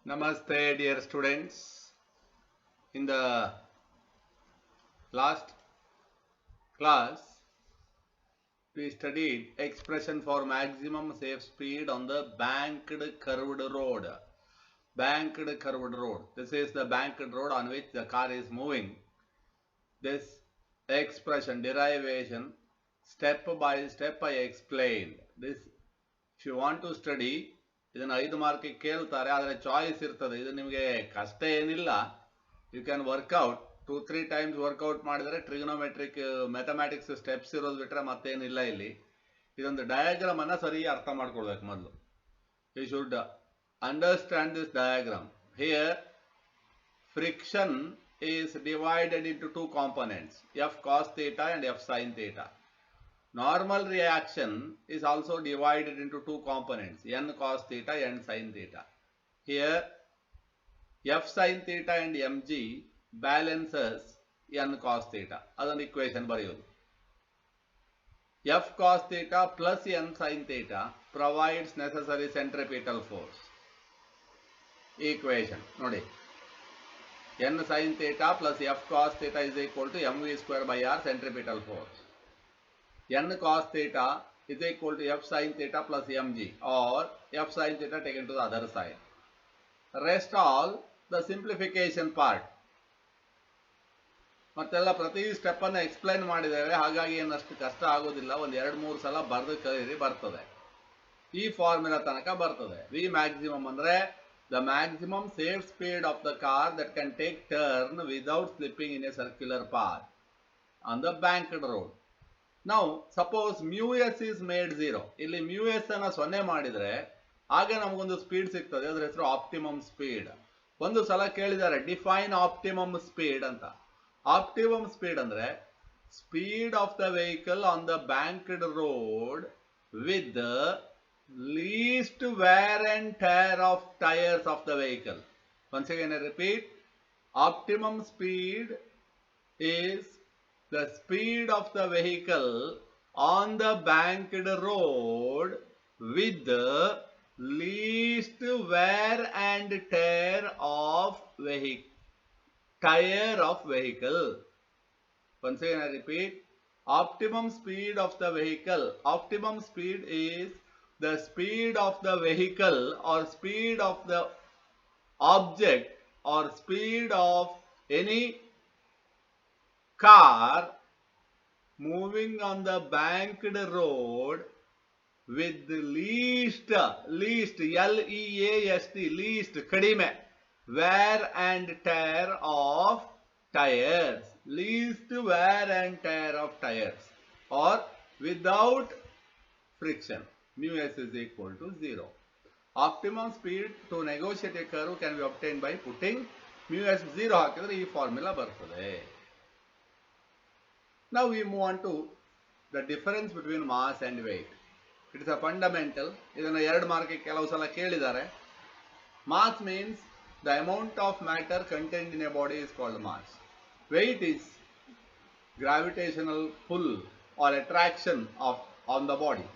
Namaste, dear students. In the last class, we studied expression for maximum safe speed on the banked curved road. Banked curved road. This is the banked road on which the car is moving. This expression, derivation, step by step I explained. This, if you want to study, ಇದನ್ನು 5 ಮಾರ್ಕಿಗೆ ಕೇಳ್ತಾರೆ, ಆದರೆ choice ಇರ್ತದೆ. ಇದು ನಿಮಗೆ ಕಷ್ಟ ಏನಿಲ್ಲ. You can work out 2-3 times work out ಮಾಡಿದರೆ trigonometric mathematics steps ಇರೋದು ಬಿಟ್ಟರೆ ಮತ್ತೇನಿಲ್ಲ. ಇಲ್ಲಿ ಇದೊಂದು ಡಯಾಗ್ರಾಮ್ ಅನ್ನು ಸರಿ ಅರ್ಥ ಮಾಡ್ಕೊಳ್ಬೇಕು. ಮೊದಲು you should understand this diagram. Here friction is divided into two components, F cos theta and F sin theta. Normal reaction is also divided into two components, N cos theta and sin theta. Here F sin theta and mg balances N cos theta. Adon equation bariyodu. F cos theta plus N sin theta provides necessary centripetal force. Equation nodi. N sin theta plus F cos theta is equal to mv square by r centripetal force. N cos theta is equal to F sin theta plus mg, or F sin theta taken to the other side. Rest all the simplification part. ಮತ್ತೆಲ್ಲ ಪ್ರತಿ step ಅನ್ನು explain ಮಾಡಿದ್ದೇವೆ, ಹಾಗಾಗಿ ಏನಷ್ಟು ಕಷ್ಟ ಆಗೋದಿಲ್ಲ. ಒಂದು 2-3 ಸಲ ಬರೆದು ಕಲೀರಿ, ಬರ್ತದೆ. ಈ ಫಾರ್ಮುಲಾ ತನಕ ಬರ್ತದೆ. ವಿ ಮ್ಯಾಕ್ಸಿಮಮ್ ಅಂದ್ರೆ the maximum safe speed of the car that can take turn without slipping in a circular path on the banked road. Now suppose mu s is made 0. ಇಲ್ಲಿ mu s ಅನ್ನು 0 ಮಾಡಿದ್ರೆ ಆಗ ನಮಗೊಂದು speed ಸಿಗ್ತದೆ, ಅದರ ಹೆಸರು optimum speed. ಒಂದು ಸಲ ಕೇಳಿದ್ದಾರೆ ಡಿಫೈನ್ ಆಪ್ಟಿಮಮ್ ಸ್ಪೀಡ್ ಅಂತ. ಆಪ್ಟಿಮಮ್ ಸ್ಪೀಡ್ ಅಂದ್ರೆ speed of the vehicle on the banked road with the least wear and tear of tires of the vehicle. Once again I repeat, optimum speed is the speed of the vehicle on the banked road with the least wear and tear of tire of vehicle. Once again I repeat, optimum speed of the vehicle. Optimum speed is the speed of the vehicle or speed of the object or speed of any car moving on the banked road with the least least kadime wear and tear of tires, least wear and tear of tires, or without friction. Mu s is equal to 0. Optimum speed to negotiate a curve can be obtained by putting mu s 0 ಹಾಕಿದ್ರೆ ಈ formula ಬರ್ತದೆ. Now we move on to the difference between mass and weight. It is a fundamental. ಇದನ್ನು 2 ಮಾರ್ಕಿಗೆ ಕೆಲವು ಸಲ ಕೇಳಿದ್ದಾರೆ. Mass means the amount of matter contained in a body is called mass. Weight is gravitational pull or attraction on the body.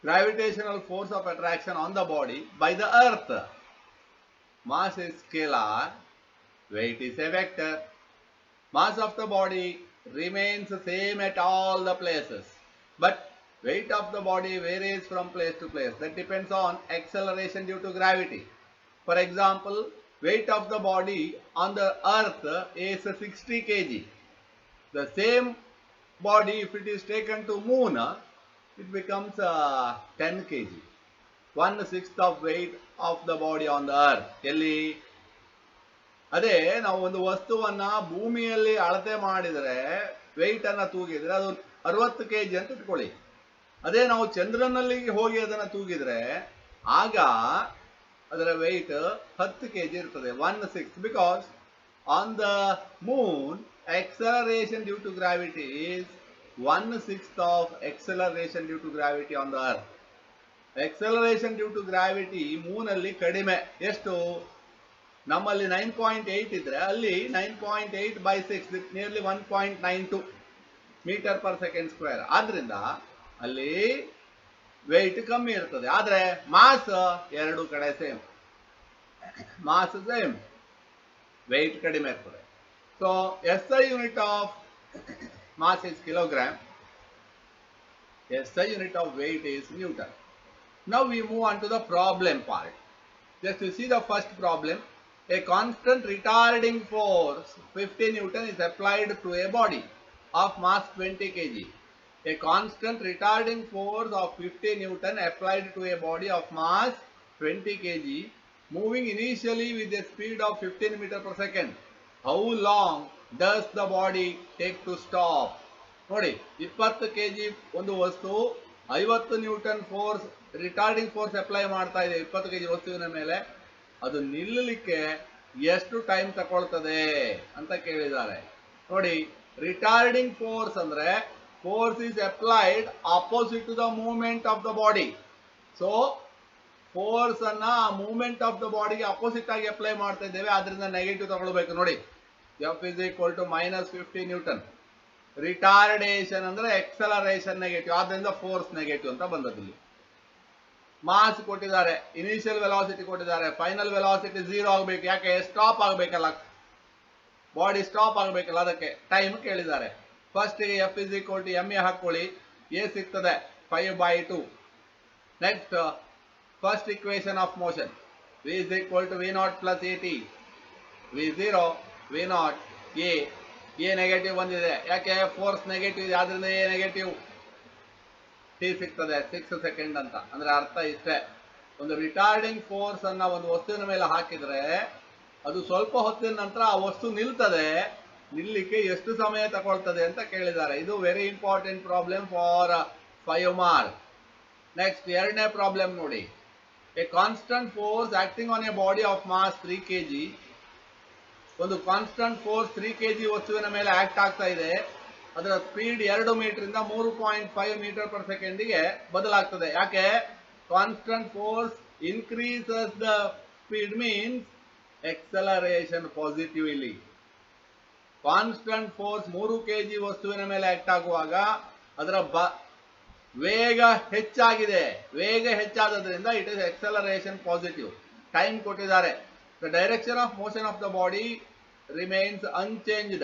Gravitational force of attraction on the body by the earth. Mass is scalar, weight is a vector. Mass of the body remains the same at all the places, but weight of the body varies from place to place. That depends on acceleration due to gravity. For example, weight of the body on the earth is 60 kg. The same body, if it is taken to moon, it becomes 10 kg. 1/6 of weight of the body on the earth. ಎಲ್ಲಿ ಅದೇ ನಾವು ಒಂದು ವಸ್ತುವನ್ನ ಭೂಮಿಯಲ್ಲಿ ಅಳತೆ ಮಾಡಿದರೆ weight ಅನ್ನ ತೂಗಿದ್ರೆ ಅದು 60 kg ಅಂತ ಇಟ್ಕೊಳ್ಳಿ. ಅದೇ ನಾವು ಚಂದ್ರನಲ್ಲಿ ಹೋಗಿ ಅದನ್ನ ತೂಗಿದ್ರೆ ಆಗ ಅದರ ವೆಯ್ಟ್ 10 kg ಇರ್ತದೆ, 1/6. Because on the Moon acceleration due to gravity is 1/6 of acceleration due to gravity on the earth. Acceleration due to gravity ಮೂನಲ್ಲಿ ಕಡಿಮೆ. ಎಷ್ಟು? ನಮ್ಮಲ್ಲಿ 9.8 ಇದ್ರೆ ಅಲ್ಲಿ 9.8 by 6, nearly 1.92 metre per second square. ಆದ್ರಿಂದ ಅಲ್ಲಿ ವೆಯ್ಟ್ ಕಮ್ಮಿ ಇರ್ತದೆ, ಆದ್ರೆ ಮಾಸ್ 2 ಕಡೆ ಸೇಮ್. ಮಾಸ್ ಸೇಮ್, ವೆಯ್ಟ್ ಕಡಿಮೆ ಇರ್ತದೆ. So SI unit of mass is kilogram, SI unit of weight is Newton. Now we move on to the problem part. Just to see the first problem, a constant retarding force 50 Newton is applied to a body of mass 20 kg. A constant retarding force of 50 Newton applied to a body of mass 20 kg moving initially with a speed of 15 meter per second. How long does the body take to stop? ನೋಡಿ, 20 kg ಒಂದು ವಸ್ತು 50 Newton force retarding force apply ಮಾಡ್ತಾ ಇದೆ 20 kg ವಸ್ತುವಿನ ಮೇಲೆ, ಅದು ನಿಲ್ಲಲಿಕ್ಕೆ ಎಷ್ಟು time ತಗೊಳ್ತದೆ ಅಂತ ಕೇಳಿದ್ದಾರೆ. ನೋಡಿ, ರಿಟಾರ್ಡಿಂಗ್ ಫೋರ್ಸ್ ಅಂದ್ರೆ force is applied opposite to the movement of the body. So force ಅನ್ನ ಮೂವ್ಮೆಂಟ್ ಆಫ್ ದ ಬಾಡಿಗೆ ಅಪೋಸಿಟ್ ಆಗಿ ಅಪ್ಲೈ ಮಾಡ್ತಾ ಇದ್ದೇವೆ, ಆದ್ರಿಂದ ನೆಗೆಟಿವ್ ತಗೊಳ್ಬೇಕು. ನೋಡಿ, F is equal to -50 Newton. Retardation ಅಂದ್ರೆ ಎಕ್ಸಲರೇಷನ್ ನೆಗೆಟಿವ್, ಆದ್ರಿಂದ ಫೋರ್ಸ್ ನೆಗೆಟಿವ್ ಅಂತ ಬಂದದಿಲ್ಲಿ. ಮಾಸ್ ಕೊಟ್ಟಿದ್ದಾರೆ, ಇನಿಷಿಯಲ್ ವೆಲಾಸಿಟಿ ಕೊಟ್ಟಿದ್ದಾರೆ, ಫೈನಲ್ ವೆಲಾಸಿಟಿ 0 ಆಗಬೇಕು. ಯಾಕೆ? ಸ್ಟಾಪ್ ಆಗಬೇಕಲ್ಲ, ಬಾಡಿ ಸ್ಟಾಪ್ ಆಗಬೇಕಲ್ಲ, ಅದಕ್ಕೆ ಟೈಮ್ ಕೇಳಿದ್ದಾರೆ. First F is equal to ma ಹಾಕೊಳ್ಳಿ, a ಸಿಗ್ತದೆ 5/2. Next first equation of motion, v is equal to v0 plus at. v0 v0 a negative ಬಂದಿದೆ, ಯಾಕೆ? Force negative ಇದೆ, ಆದ್ರಿಂದ a ನೆಗೆಟಿವ್. t ಸಿಗ್ತದೆ 6 second ಅಂತ. ಅಂದ್ರೆ ಅರ್ಥ ಇಷ್ಟೇ, ಒಂದು ರಿಟಾರ್ಡಿಂಗ್ ಫೋರ್ಸ್ ಅನ್ನ ಒಂದು ವಸ್ತುವಿನ ಮೇಲೆ ಹಾಕಿದ್ರೆ ಅದು ಸ್ವಲ್ಪ ಹೊತ್ತಿನ ನಂತರ ಆ ವಸ್ತು ನಿಲ್ತದೆ, ನಿಲ್ಲಿಕ್ಕೆ ಎಷ್ಟು ಸಮಯ ತಗೊಳ್ತದೆ ಅಂತ ಕೇಳಿದ್ದಾರೆ. ಇದು very important problem for 5 mark. Next ಎರಡನೇ ಪ್ರಾಬ್ಲಮ್ ನೋಡಿ, a constant force acting on a body of mass 3 kg. ಒಂದು ಕಾನ್ಸ್ಟಂಟ್ ಫೋರ್ಸ್ 3 kg ವಸ್ತುವಿನ ಮೇಲೆ ಆಕ್ಟ್ ಆಗ್ತಾ ಇದೆ, ಅದರ ಸ್ಪೀಡ್ 2 ಮೀಟರ್ ಇಂದ 3.5 ಮೀಟರ್ ಪರ್ ಸೆಕೆಂಡಿಗೆ ಬದಲಾಗ್ತದೆ. ಯಾಕೆ? Constant force increases the speed means acceleration positively. Constant force 3 kg ವಸ್ತುವಿನ ಮೇಲೆ ಆಕ್ಟ್ ಆಗುವಾಗ ಅದರ ವೇಗ ಹೆಚ್ಚಾಗಿದೆ, ವೇಗ ಹೆಚ್ಚಾದ್ರಿಂದ it is acceleration positive. Time ಕೊಟ್ಟಿದ್ದಾರೆ. The direction of motion of the body remains unchanged.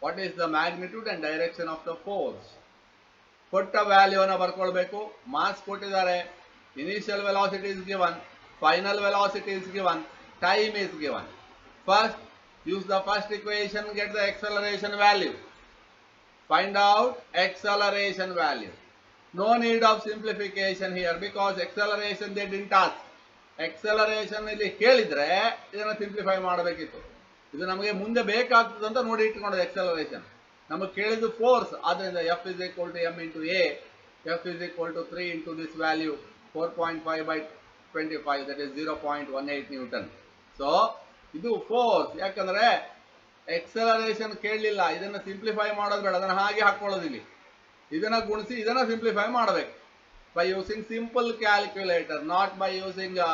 What is the magnitude and direction of the force? ಕೊಟ್ಟ ವ್ಯಾಲ್ಯೂವನ್ನು ಬರ್ಕೊಳ್ಬೇಕು. ಮಾಸ್ ಕೊಟ್ಟಿದ್ದಾರೆ, initial velocity is given, final velocity is given, time is given. First, use the first equation, get the acceleration value. Find out acceleration value. No need of simplification here because acceleration they didn't ask. Acceleration ಇಲ್ಲಿ ಹೇಳಿದ್ರೆ ಇದನ್ನ simplify ಮಾಡಬೇಕಿತ್ತು. ಇದು ನಮಗೆ ಮುಂದೆ ಬೇಕಾಗ್ತದೆ ಅಂತ ನೋಡಿ ಇಟ್ಕೊಂಡದ್ದು. ಎಕ್ಸಲರೇಷನ್ ನಮಗೆ ಕೇಳಿದ್ದು ಫೋರ್ಸ್, ಆದ್ರಿಂದ F is equal to m into a. F is equal to 3 into this value 4.5/25, that is 0.18 Newton. So ಇದು ಫೋರ್ಸ್. ಯಾಕಂದ್ರೆ ಎಕ್ಸಲರೇಷನ್ ಕೇಳಲಿಲ್ಲ, ಇದನ್ನ ಸಿಂಪ್ಲಿಫೈ ಮಾಡೋದು ಬೇಡ, ಅದನ್ನ ಹಾಗೆ ಹಾಕೊಳ್ಳೋದು. ಇಲ್ಲಿ ಇದನ್ನ ಗುಣಿಸಿ ಇದನ್ನ ಸಿಂಪ್ಲಿಫೈ ಮಾಡಬೇಕು by using simple calculator, not by using a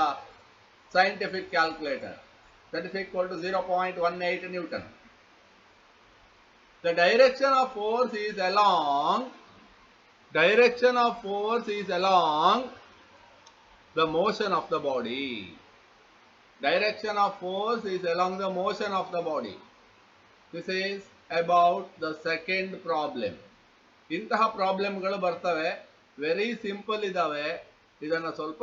scientific calculator. That is equal to 0.18 Newton. The direction of force is along the motion of the body. Direction of force is along the motion of the body. This is about the second problem. ಇಂತಹ ಪ್ರಾಬ್ಲಮ್ಗಳು ಬರ್ತವೆ, very simple ಇದಾವೆ. ಇದನ್ನು ಸ್ವಲ್ಪ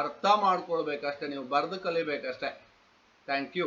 ಅರ್ಥ ಮಾಡ್ಕೊಳ್ಬೇಕಷ್ಟೇ, ನೀವು ಬರೆದು ಕಲಿಬೇಕಷ್ಟೇ. Thank you.